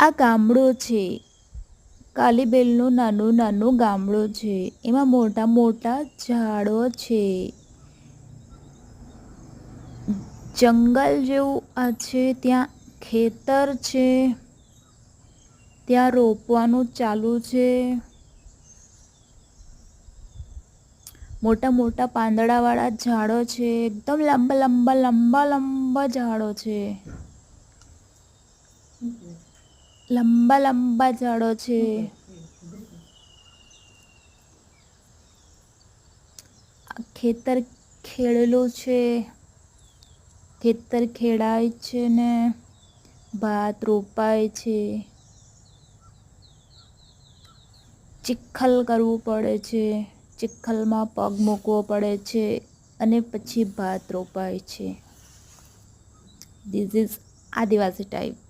આ ગામડું છે. કાલીબેલનું નાનું નાનું ગામડું છે. એમાં મોટા મોટા ઝાડો છે. જંગલ જેવું આ છે. ત્યાં ખેતર છે. ત્યાં રોપવાનું ચાલુ છે. મોટા મોટા પાંદડાવાળા ઝાડો છે. એકદમ લાંબા લાંબા લાંબા લાંબા ઝાડો છે. લંબા લંબા ઝાડો છે. ખેતર ખેડેલું છે. ખેતર ખેડાય છે ને ભાત રોપાય છે. ચિખલ કરવું પડે છે. ચિખલમાં પગ મૂકવો પડે છે અને પછી ભાત રોપાય છે. This is adivasi type.